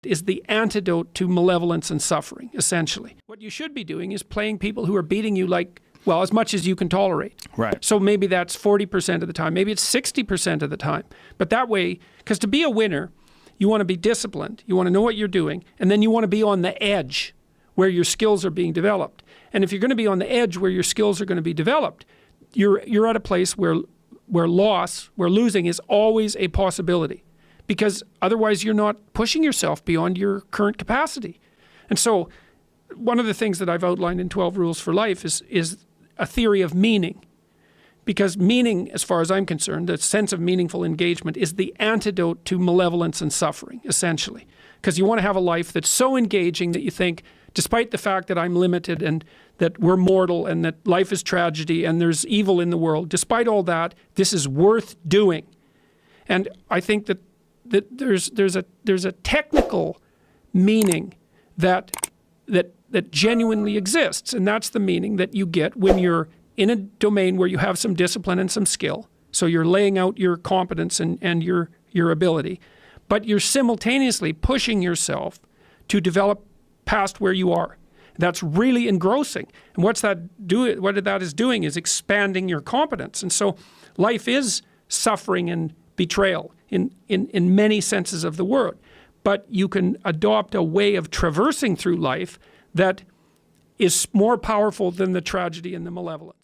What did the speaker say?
is the antidote to malevolence and suffering, essentially. What you should be doing is playing people who are beating you like, well, as much as you can tolerate. Right. So maybe that's 40% of the time. Maybe it's 60% of the time. But that way, because to be a winner, you want to be disciplined. You want to know what you're doing. And then you want to be on the edge where your skills are being developed. And if you're going to be on the edge where your skills are going to be developed, you're at a place where losing is always a possibility. Because otherwise you're not pushing yourself beyond your current capacity. And so one of the things that I've outlined in 12 Rules for Life is a theory of meaning. Because meaning, as far as I'm concerned, the sense of meaningful engagement is the antidote to malevolence and suffering, essentially. Because you want to have a life that's so engaging that you think, despite the fact that I'm limited and that we're mortal and that life is tragedy and there's evil in the world, despite all that, this is worth doing. And I think that there's a technical meaning that genuinely exists, and that's the meaning that you get when you're in a domain where you have some discipline and some skill. So you're laying out your competence and your ability, but you're simultaneously pushing yourself to develop past where you are. That's really engrossing. And what that is doing is expanding your competence. And so life is suffering and betrayal in many senses of the word. But you can adopt a way of traversing through life that is more powerful than the tragedy and the malevolence.